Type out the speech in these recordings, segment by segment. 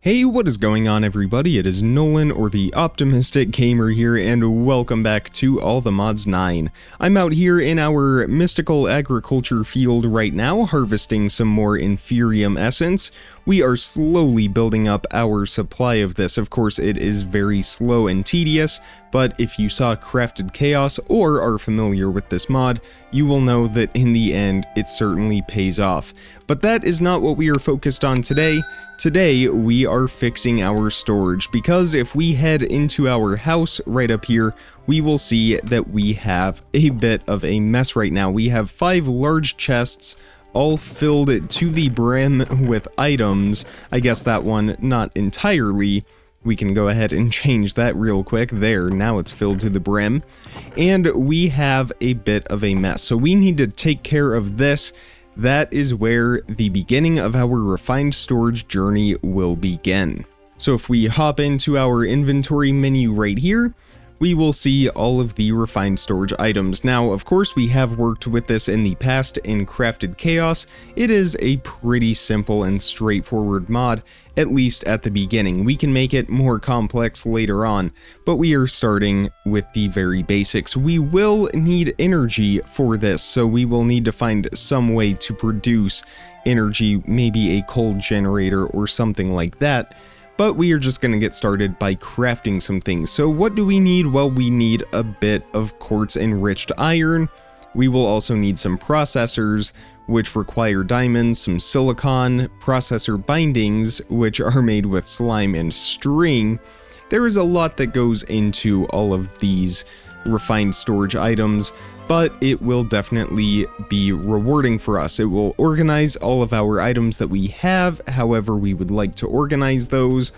Hey, what is going on everybody? It is Nolan, or the Optimistic Gamer here, and welcome back to All the Mods 9. I'm out here in our mystical agriculture field right now, harvesting some more Inferium Essence. We are slowly building up our supply of this. Of course, it is very slow and tedious, but if you saw Crafted Chaos or are familiar with this mod, you will know that in the end, it certainly pays off. But that is not what we are focused on today. Today, we are fixing our storage, because if we head into our house right up here, we will see that we have a bit of a mess right now. We have 5 large chests, all filled to the brim with items. I guess that one, not entirely. We can go ahead and change that real quick. There, now it's filled to the brim. And we have a bit of a mess, so we need to take care of this. That is where the beginning of our refined storage journey will begin. So if we hop into our inventory menu right here, we will see all of the refined storage items. Now, of course, we have worked with this in the past in Crafted Chaos. It is a pretty simple and straightforward mod, at least at the beginning. We can make it more complex later on, but we are starting with the very basics. We will need energy for this, so we will need to find some way to produce energy, maybe a coal generator or something like that. But we are just going to get started by crafting some things. So what do we need? Well, we need a bit of quartz enriched iron. We will also need some processors, which require diamonds, some silicon, processor bindings, which are made with slime and string. There is a lot that goes into all of these refined storage items, but it will definitely be rewarding for us. It will organize all of our items that we have, however we would like to organize those.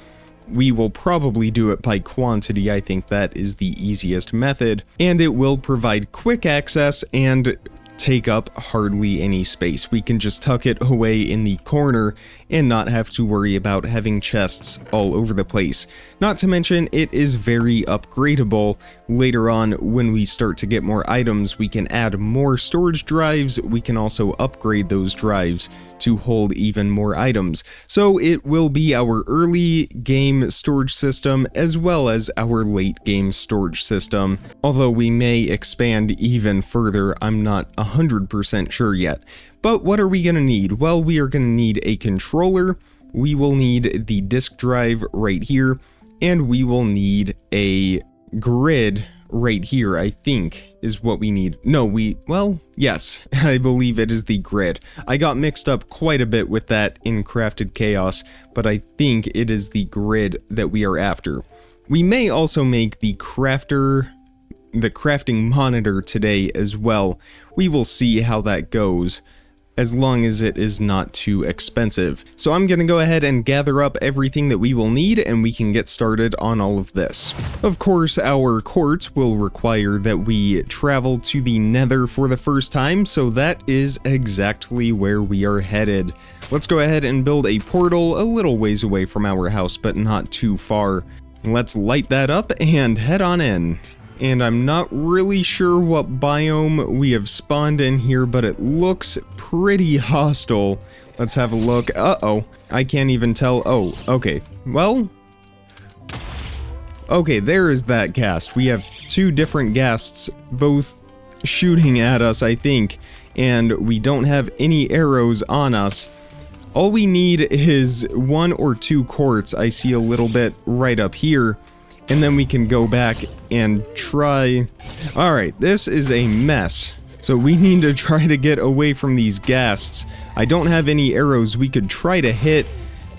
We will probably do it by quantity. I think that is the easiest method, and it will provide quick access and take up hardly any space. We can just tuck it away in the corner and not have to worry about having chests all over the place. Not to mention, it is very upgradable. Later on, when we start to get more items, we can add more storage drives. We can also upgrade those drives to hold even more items. So it will be our early game storage system as well as our late game storage system. Although we may expand even further, I'm not 100% sure yet. But what are we going to need? Well, we are going to need a controller. We will need the disk drive right here, and we will need a grid right here, I think, is what we need. No, well, yes, I believe it is the grid. I got mixed up quite a bit with that in Crafted Chaos, but I think it is the grid that we are after. We may also make the crafting monitor today as well. We will see how that goes, as long as it is not too expensive. So I'm going to go ahead and gather up everything that we will need, and we can get started on all of this. Of course, our quartz will require that we travel to the Nether for the first time, so that is exactly where we are headed. Let's go ahead and build a portal a little ways away from our house, but not too far. Let's light that up and head on in. And I'm not really sure what biome we have spawned in here, but it looks pretty hostile. Let's have a look. Uh-oh, I can't even tell. Oh, okay. Well, okay, there is that ghast. We have 2 different ghasts, both shooting at us, I think, and we don't have any arrows on us. All we need is 1 or 2 quartz. I see a little bit right up here. And then we can go back and try. Alright, this is a mess. So we need to try to get away from these ghasts. I don't have any arrows. We could try to hit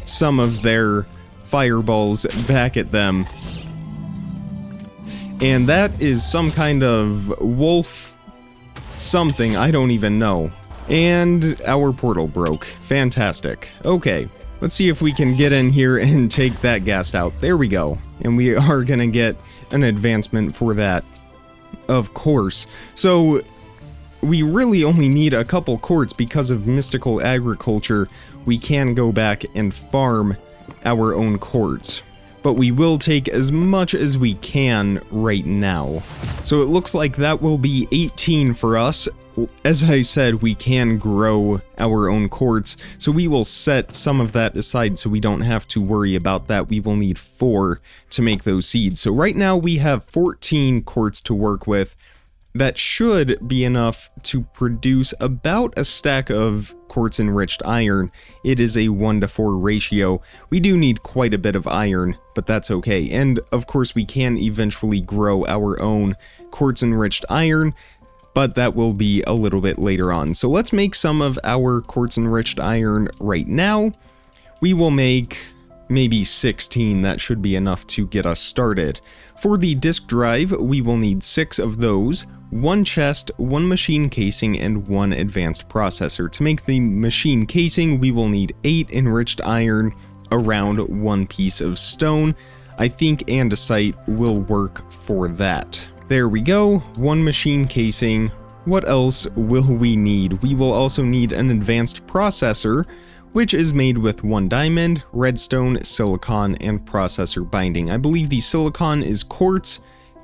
some of their fireballs back at them. And that is some kind of wolf something. I don't even know. And our portal broke. Fantastic. Okay. Let's see if we can get in here and take that ghast out. There we go. And we are going to get an advancement for that, of course. So we really only need a couple quartz because of mystical agriculture. We can go back and farm our own quartz, but we will take as much as we can right now. So it looks like that will be 18 for us. as I said, we can grow our own quartz, so we will set some of that aside so we don't have to worry about that. We will need 4 to make those seeds. So right now we have 14 quartz to work with. That should be enough to produce about a stack of quartz enriched iron. It is a 1-to-4 ratio. We do need quite a bit of iron, but that's okay. And of course we can eventually grow our own quartz enriched iron, but that will be a little bit later on. So let's make some of our quartz enriched iron right now. We will make maybe 16, that should be enough to get us started. For the disk drive, we will need 6 of those, 1 chest, 1 machine casing, and 1 advanced processor. To make the machine casing, we will need 8 enriched iron, around 1 piece of stone. I think andesite will work for that. There we go, 1 machine casing. What else will we need? We will also need an advanced processor, which is made with 1 diamond, redstone, silicon, and processor binding. I believe the silicon is quartz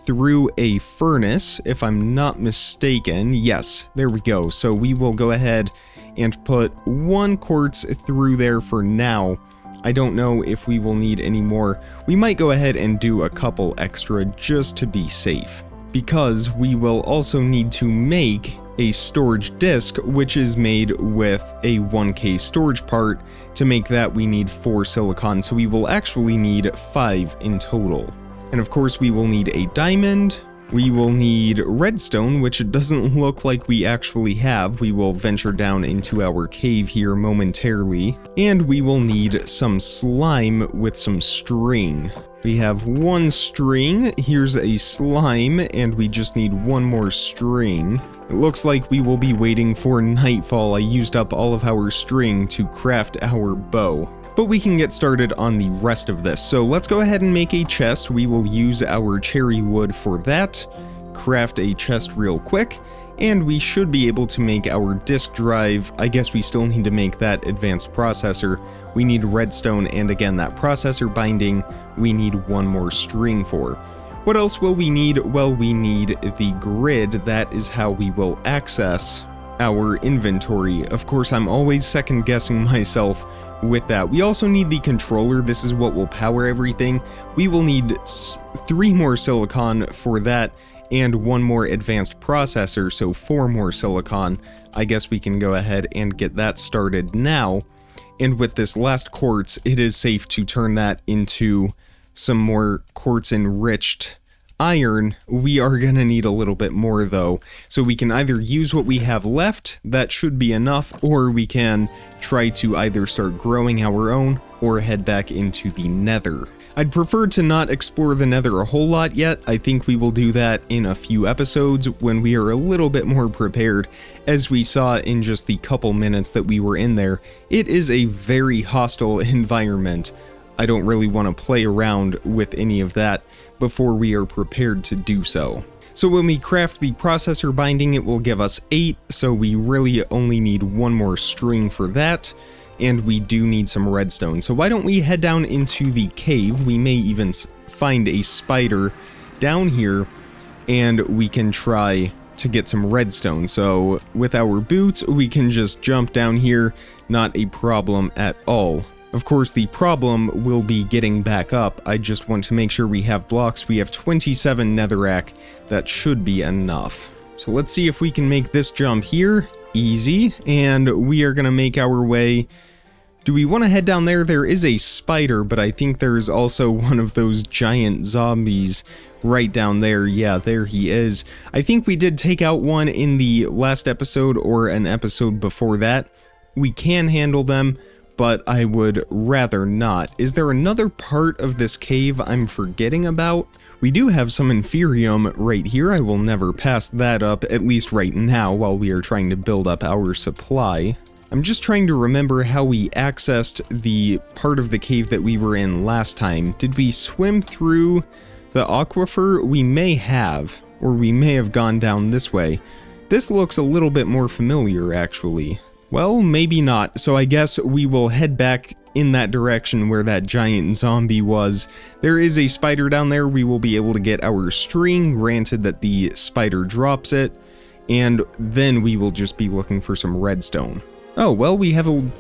through a furnace, if I'm not mistaken. Yes, there we go. So we will go ahead and put 1 quartz through there for now. I don't know if we will need any more. We might go ahead and do a couple extra just to be safe, because we will also need to make a storage disk, which is made with a 1K storage part. To make that, we need 4 silicon, so we will actually need 5 in total. And of course, we will need a diamond. We will need redstone, which it doesn't look like we actually have. We will venture down into our cave here momentarily. And we will need some slime with some string. We have 1 string, here's a slime, and we just need 1 more string. It looks like we will be waiting for nightfall. I used up all of our string to craft our bow. But we can get started on the rest of this. So let's go ahead and make a chest. We will use our cherry wood for that. Craft a chest real quick. And we should be able to make our disk drive. I guess we still need to make that advanced processor. We need redstone, and again, that processor binding, we need 1 more string for. What else will we need? Well, we need the grid. That is how we will access our inventory. Of course, I'm always second guessing myself with that. We also need the controller. This is what will power everything. We will need 3 more silicon for that, and 1 more advanced processor, so 4 more silicon. I guess we can go ahead and get that started now. And with this last quartz, it is safe to turn that into some more quartz enriched iron. We are going to need a little bit more though, so we can either use what we have left, that should be enough, or we can try to either start growing our own or head back into the nether. I'd prefer to not explore the nether a whole lot yet. I think we will do that in a few episodes when we are a little bit more prepared. As we saw in just the couple minutes that we were in there, it is a very hostile environment. I don't really want to play around with any of that before we are prepared to do so. So when we craft the processor binding, it will give us 8, so we really only need 1 more string for that, and we do need some redstone. So why don't we head down into the cave? We may even find a spider down here, and we can try to get some redstone. So with our boots, we can just jump down here, not a problem at all. Of course, the problem will be getting back up. I just want to make sure we have blocks. We have 27 netherrack. That should be enough. So let's see if we can make this jump here. Easy. And we are going to make our way. Do we want to head down there? There is a spider, but I think there's also one of those giant zombies right down there. Yeah, there he is. I think we did take out one in the last episode or an episode before that. We can handle them, but I would rather not. Is there another part of this cave I'm forgetting about? We do have some inferium right here. I will never pass that up, at least right now, while we are trying to build up our supply. I'm just trying to remember how we accessed the part of the cave that we were in last time. Did we swim through the aquifer? We may have, or we may have gone down this way. This looks a little bit more familiar, actually. Well, maybe not, so I guess we will head back in that direction where that giant zombie was. There is a spider down there. We will be able to get our string, granted that the spider drops it. and then we will just be looking for some redstone. Oh, well, we have a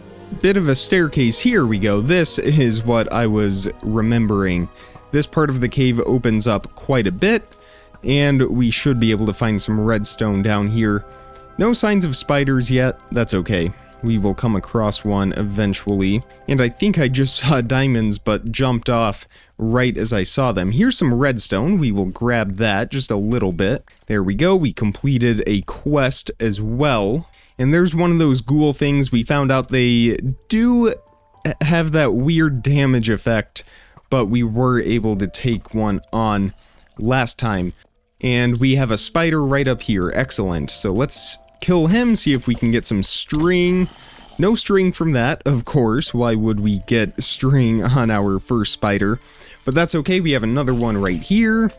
bit of a staircase. Here we go. This is what I was remembering. This part of the cave opens up quite a bit, and we should be able to find some redstone down here. No signs of spiders yet. That's okay. We will come across one eventually. And I think I just saw diamonds, but jumped off right as I saw them. Here's some redstone. We will grab that just a little bit. There we go. We completed a quest as well. And there's one of those ghoul things. We found out they do have that weird damage effect, but we were able to take one on last time. And we have a spider right up here. Excellent. So let's kill him, see if we can get some string. No string from that, of course. Why would we get string on our first spider? But that's okay. We have another one right here.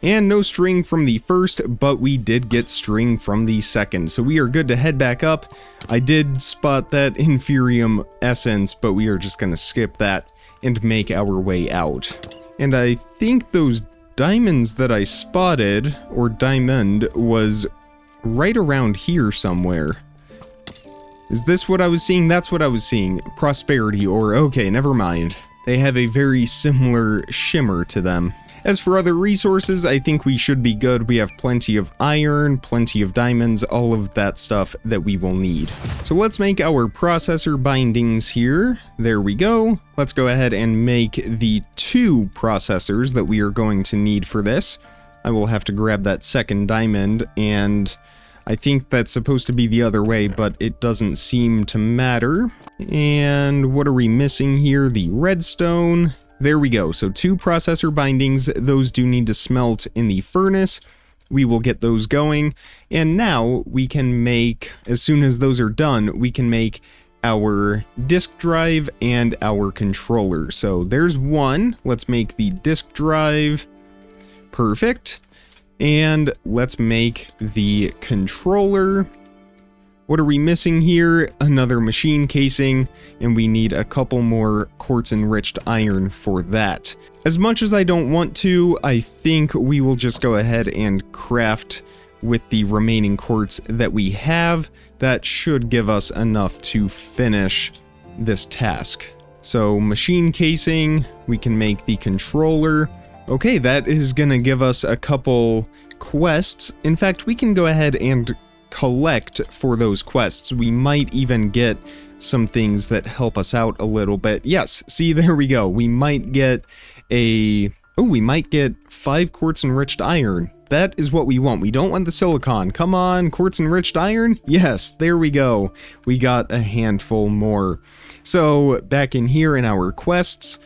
And no string from the first, but we did get string from the second. So we are good to head back up. I did spot that inferium essence, but we are just going to skip that and make our way out. And I think those diamonds that I spotted, or diamond, was right around here somewhere. Is this what I was seeing? That's what I was seeing. Prosperity ore. Okay, never mind. They have a very similar shimmer to them. As for other resources, I think we should be good. We have plenty of iron, plenty of diamonds, all of that stuff that we will need. So let's make our processor bindings here. There we go. Let's go ahead and make the 2 processors that we are going to need for this. I will have to grab that second diamond, and I think that's supposed to be the other way, but it doesn't seem to matter. And what are we missing here? The redstone. There we go. So 2 processor bindings. Those do need to smelt in the furnace. We will get those going. And now we can make, as soon as those are done, we can make our disk drive and our controller. So there's one. Let's make the disk drive. Perfect. And let's make the controller. What are we missing here? Another machine casing, and we need a couple more quartz enriched iron for that. As much as I don't want to, I think we will just go ahead and craft with the remaining quartz that we have. That should give us enough to finish this task. So machine casing, we can make the controller. Okay, that is gonna give us a couple quests. In fact, we can go ahead and collect for those quests. We might even get some things that help us out a little bit. Yes, see, there we go. We might get we might get 5 quartz enriched iron. That is what we want. We don't want the silicon. Come on, quartz enriched iron? Yes, there we go. We got a handful more. So back in here in our quests,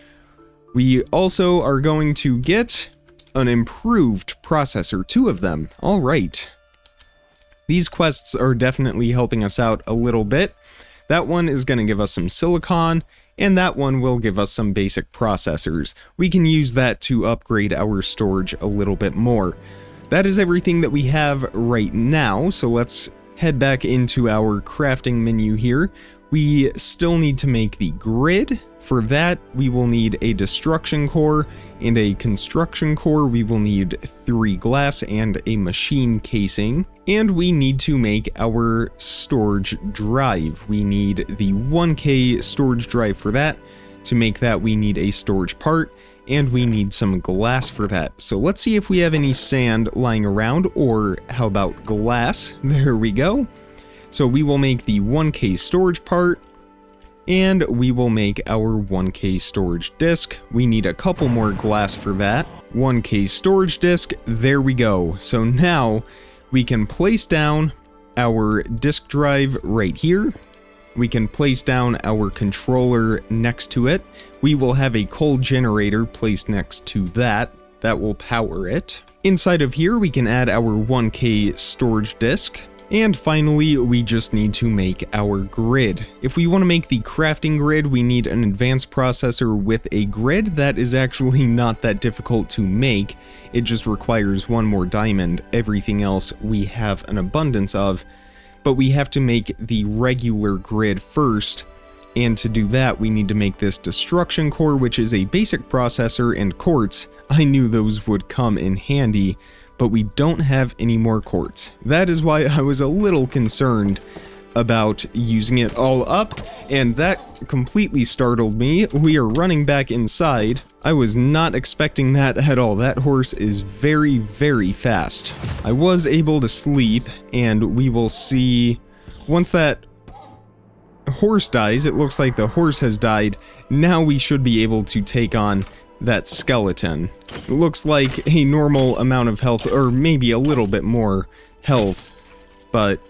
we also are going to get an improved processor, 2 of them. All right. These quests are definitely helping us out a little bit. That one is going to give us some silicon, and that one will give us some basic processors. We can use that to upgrade our storage a little bit more. That is everything that we have right now, so let's head back into our crafting menu here. We still need to make the grid. For that, we will need a destruction core and a construction core. We will need 3 glass and a machine casing. And we need to make our storage drive. We need the 1K storage drive for that. To make that, we need a storage part, and we need some glass for that. So let's see if we have any sand lying around, or how about glass? There we go. So we will make the 1K storage part, and we will make our 1K storage disk. We need a couple more glass for that. 1K storage disk, there we go. So now we can place down our disk drive right here. We can place down our controller next to it. We will have a coal generator placed next to that. That will power it. Inside of here, we can add our 1K storage disk. And finally, we just need to make our grid. If we want to make the crafting grid, we need an advanced processor with a grid. That is actually not that difficult to make. It just requires 1 more diamond. Everything else we have an abundance of. But we have to make the regular grid first. And to do that, we need to make this destruction core, which is a basic processor, and quartz. I knew those would come in handy. but we don't have any more quartz. That is why I was a little concerned about using it all up, and that completely startled me. We are running back inside. I was not expecting that at all. That horse is very, very fast. I was able to sleep, and we will see once that horse dies. It looks like the horse has died. Now we should be able to take on that skeleton. It looks like a normal amount of health, or maybe a little bit more health, but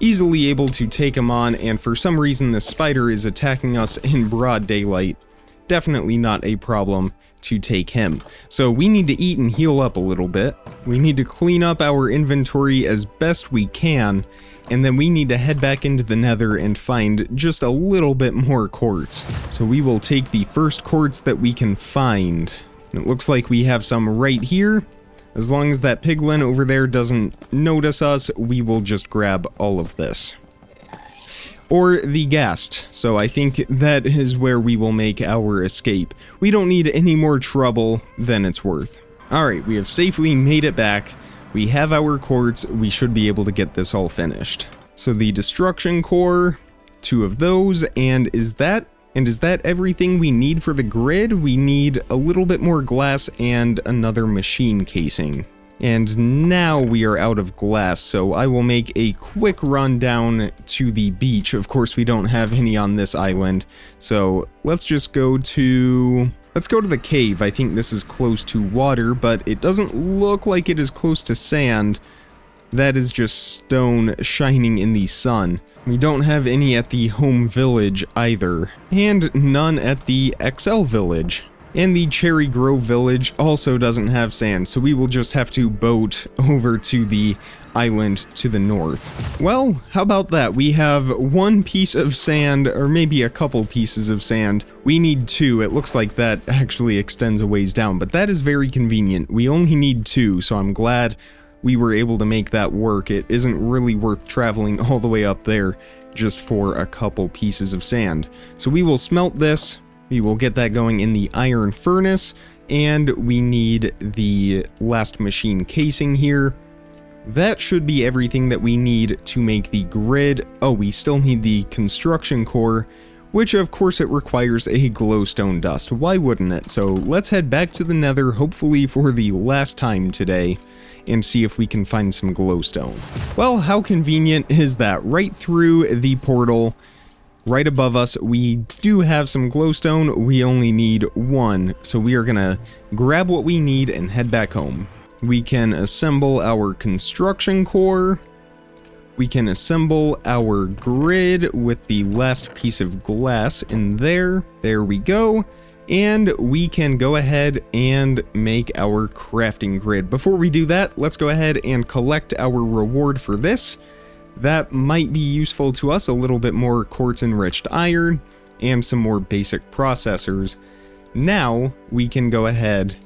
easily able to take him on, and for some reason the spider is attacking us in broad daylight. Definitely not a problem to take him. So we need to eat and heal up a little bit. We need to clean up our inventory as best we can, and then we need to head back into the nether and find just a little bit more quartz. So we will take the first quartz that we can find. It looks like we have some right here. As long as that piglin over there doesn't notice us, we will just grab all of this. Or the ghast. So I think that is where we will make our escape. We don't need any more trouble than it's worth. Alright, we have safely made it back. We have our quartz. We should be able to get this all finished. So the destruction core, 2 of those, and is that everything we need for the grid? We need a little bit more glass and another machine casing. And now we are out of glass, so I will make a quick run down to the beach. Of course, we don't have any on this island, so let's just go to... Let's go to the cave. I think this is close to water, but it doesn't look like it is close to sand. That is just stone shining in the sun. We don't have any at the home village either, and none at the XL village. And the Cherry Grove village also doesn't have sand, so we will just have to boat over to the island to the north. Well, how about that? We have 1 piece of sand, or maybe a couple pieces of sand. We need 2. It looks like that actually extends a ways down, but that is very convenient. We only need 2, so I'm glad we were able to make that work. It isn't really worth traveling all the way up there just for a couple pieces of sand. So we will smelt this. We will get that going in the iron furnace, and we need the last machine casing here. That should be everything that we need to make the grid. Oh, we still need the construction core, which of course it requires a glowstone dust. Why wouldn't it? So let's head back to the nether, hopefully for the last time today, and see if we can find some glowstone. Well, how convenient is that? Right through the portal. Right above us, we do have some glowstone. We only need 1, so we are gonna grab what we need and head back home. We can assemble our construction core. We can assemble our grid with the last piece of glass in there. There we go. And we can go ahead and make our crafting grid. Before we do that, let's go ahead and collect our reward for this. That might be useful to us, a little bit more quartz-enriched iron, and some more basic processors. Now, we can go ahead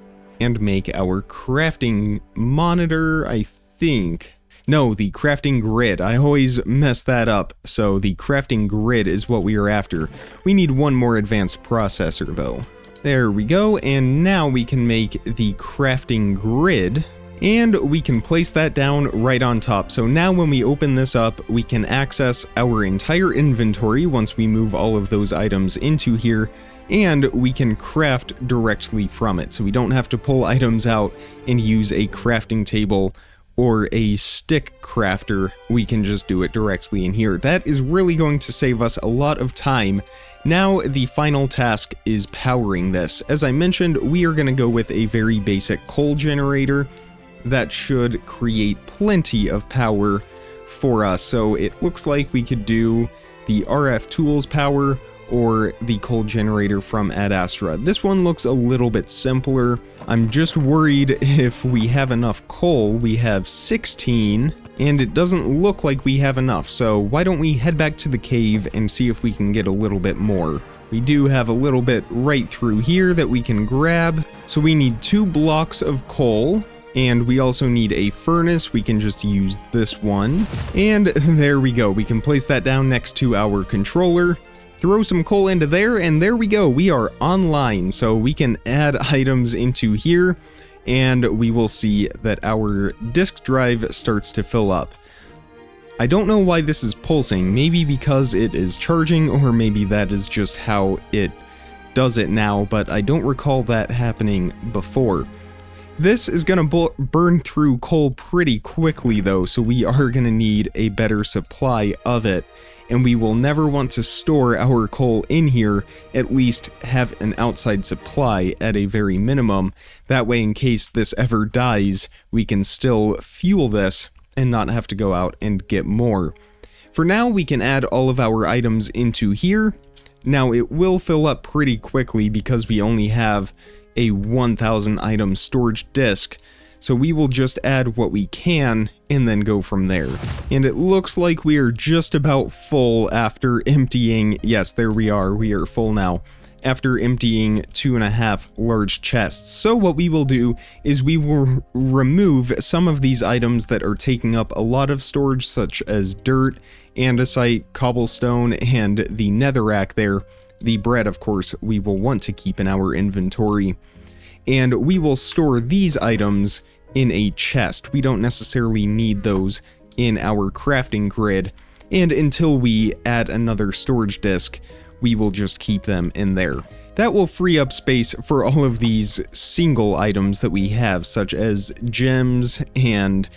and make our crafting monitor, I think. No, the crafting grid. I always mess that up, so the crafting grid is what we are after. We need 1 more advanced processor, though. There we go, and now we can make the crafting grid. And we can place that down right on top. So now when we open this up, we can access our entire inventory once we move all of those items into here, and we can craft directly from it. So we don't have to pull items out and use a crafting table or a stick crafter. We can just do it directly in here. That is really going to save us a lot of time. Now the final task is powering this. As I mentioned, we are going to go with a very basic coal generator. That should create plenty of power for us. So it looks like we could do the RF tools power or the coal generator from Ad Astra. This one looks a little bit simpler. I'm just worried if we have enough coal. We have 16 and it doesn't look like we have enough. So why don't we head back to the cave and see if we can get a little bit more. We do have a little bit right through here that we can grab. So we need 2 blocks of coal. And we also need a furnace. We can just use this one. And there we go. We can place that down next to our controller. Throw some coal into there, and there we go. We are online, so we can add items into here. and we will see that our disk drive starts to fill up. I don't know why this is pulsing, maybe because it is charging, or maybe that is just how it does it now, but I don't recall that happening before. This is going to burn through coal pretty quickly though, so we are going to need a better supply of it, and we will never want to store our coal in here, at least have an outside supply at a very minimum. That way, in case this ever dies, we can still fuel this and not have to go out and get more. For now, we can add all of our items into here. Now, it will fill up pretty quickly because we only have a 1000 item storage disk, so we will just add what we can and then go from there. And it looks like we are just about full after emptying, yes, there we are full now, after emptying 2.5 large chests. So what we will do is we will remove some of these items that are taking up a lot of storage, such as dirt, andesite, cobblestone, and the netherrack there. The bread, of course, we will want to keep in our inventory. And we will store these items in a chest. We don't necessarily need those in our crafting grid. And until we add another storage disk, we will just keep them in there. That will free up space for all of these single items that we have, such as gems and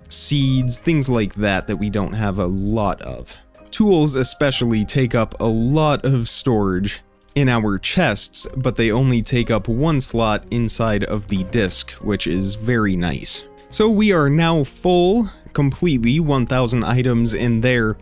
seeds, things like that we don't have a lot of. Tools especially take up a lot of storage in our chests, but they only take up one slot inside of the disk, which is very nice. So we are now full, completely 1000 items in there.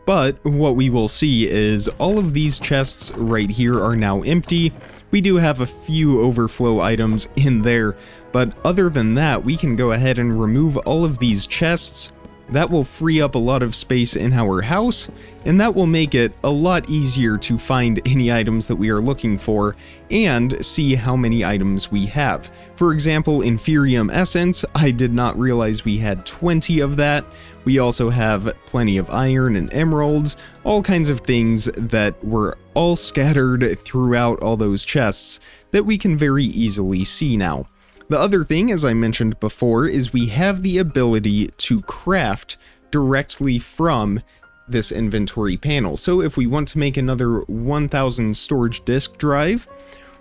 But what we will see is all of these chests right here are now empty. We do have a few overflow items in there, but other than that, we can go ahead and remove all of these chests. That will free up a lot of space in our house, and that will make it a lot easier to find any items that we are looking for and see how many items we have. For example, Inferium Essence, I did not realize we had 20 of that. We also have plenty of iron and emeralds, all kinds of things that were all scattered throughout all those chests that we can very easily see now. The other thing, as I mentioned before, is we have the ability to craft directly from this inventory panel. So if we want to make another 1000 storage disk drive,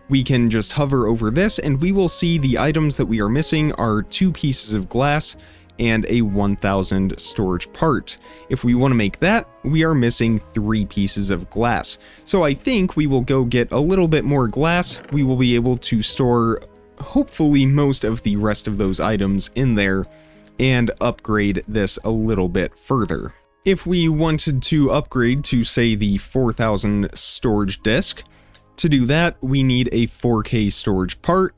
we can just hover over this and we will see the items that we are missing are 2 pieces of glass and a 1000 storage part. If we want to make that, we are missing 3 pieces of glass. So I think we will go get a little bit more glass. We will be able to store hopefully most of the rest of those items in there and upgrade this a little bit further. If we wanted to upgrade to, say, the 4000 storage disk, to do that we need a 4K storage part,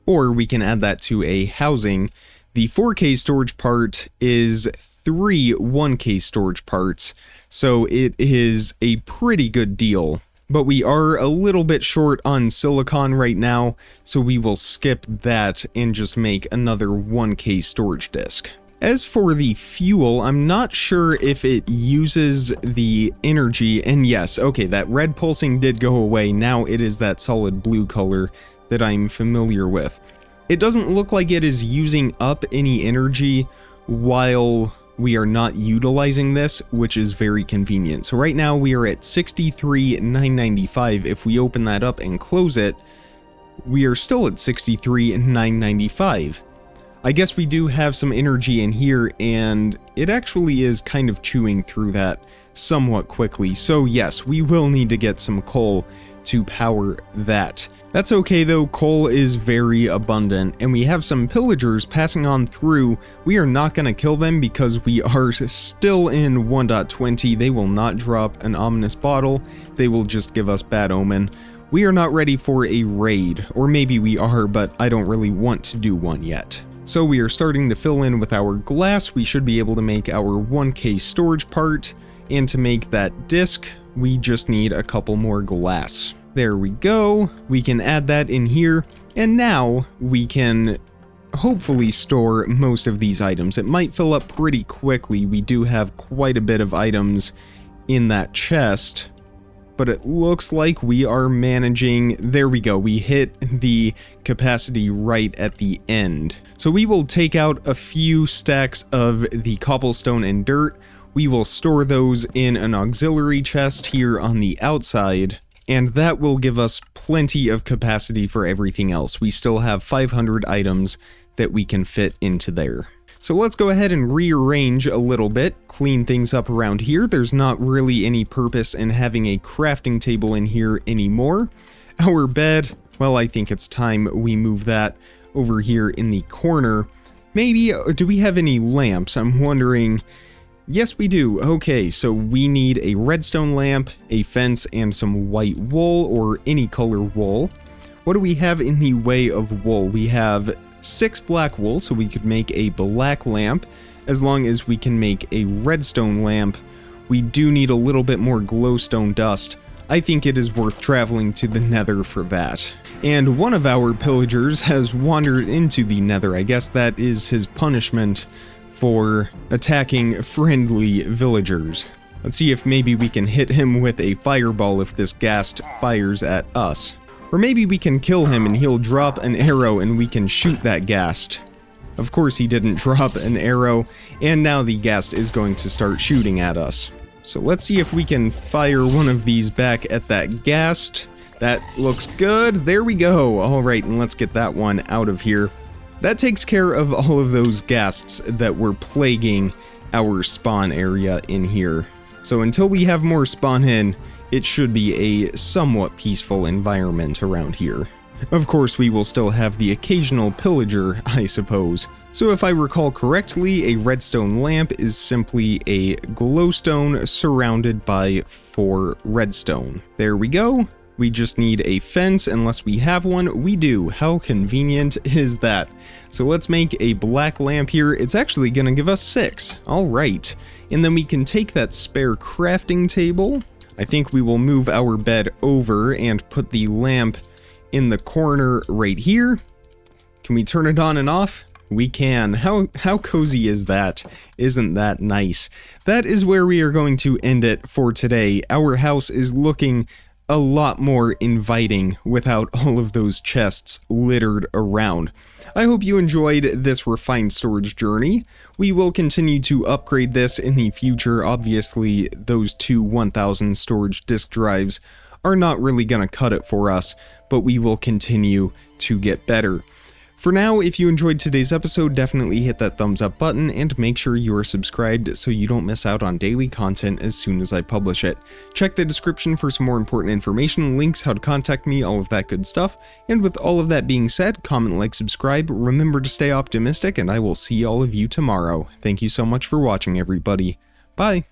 or we can add that to a housing. The 4K storage part is 3 1K storage parts, so it is a pretty good deal. But we are a little bit short on silicon right now, so we will skip that and just make another 1K storage disk. As for the fuel, I'm not sure if it uses the energy, and yes, okay, that red pulsing did go away. Now it is that solid blue color that I'm familiar with. It doesn't look like it is using up any energy while we are not utilizing this, which is very convenient. So right now we are at 63,995. If we open that up and close it, we are still at 63,995. I guess we do have some energy in here, and it actually is kind of chewing through that somewhat quickly. So yes, we will need to get some coal to power that. That's okay though, coal is very abundant, and we have some pillagers passing on through. We are not going to kill them because we are still in 1.20. They will not drop an ominous bottle, they will just give us bad omen. We are not ready for a raid, or maybe we are, but I don't really want to do one yet. So we are starting to fill in with our glass. We should be able to make our 1K storage part, and to make that disc, we just need a couple more glass. There we go, we can add that in here, and now we can hopefully store most of these items. It might fill up pretty quickly. We do have quite a bit of items in that chest. but it looks like we are managing. There we go. We hit the capacity right at the end. So we will take out a few stacks of the cobblestone and dirt. We will store those in an auxiliary chest here on the outside, and that will give us plenty of capacity for everything else. We still have 500 items that we can fit into there. So let's go ahead and rearrange a little bit, clean things up around here. There's not really any purpose in having a crafting table in here anymore. Our bed, well, I think it's time we move that over here in the corner. Maybe, do we have any lamps? I'm wondering. Yes, we do. Okay, so we need a redstone lamp, a fence, and some white wool, or any color wool. What do we have in the way of wool? We have 6 black wool, so we could make a black lamp. As long as we can make a redstone lamp, we do need a little bit more glowstone dust. I think it is worth traveling to the nether for that. And one of our pillagers has wandered into the nether. I guess that is his punishment for attacking friendly villagers. Let's see if maybe we can hit him with a fireball if this ghast fires at us. Or maybe we can kill him and he'll drop an arrow and we can shoot that ghast. Of course he didn't drop an arrow, and now the ghast is going to start shooting at us. So let's see if we can fire one of these back at that ghast. That looks good. There we go. Alright, and let's get that one out of here. That takes care of all of those ghasts that were plaguing our spawn area in here. So until we have more spawn in, it should be a somewhat peaceful environment around here. Of course, we will still have the occasional pillager, I suppose. So if I recall correctly, a redstone lamp is simply a glowstone surrounded by 4 redstone. There we go. We just need a fence, unless we have one. We do. How convenient is that? So let's make a black lamp here. It's actually gonna give us 6. All right. And then we can take that spare crafting table. I think we will move our bed over and put the lamp in the corner right here. Can we turn it on and off? We can. How cozy is that? Isn't that nice? That is where we are going to end it for today. Our house is looking a lot more inviting without all of those chests littered around. I hope you enjoyed this refined storage journey. We will continue to upgrade this in the future. Obviously, those 2 1000 storage disk drives are not really gonna cut it for us, but we will continue to get better. For now, if you enjoyed today's episode, definitely hit that thumbs up button and make sure you are subscribed so you don't miss out on daily content as soon as I publish it. Check the description for some more important information, links, how to contact me, all of that good stuff. And with all of that being said, comment, like, subscribe, remember to stay optimistic, and I will see all of you tomorrow. Thank you so much for watching, everybody. Bye!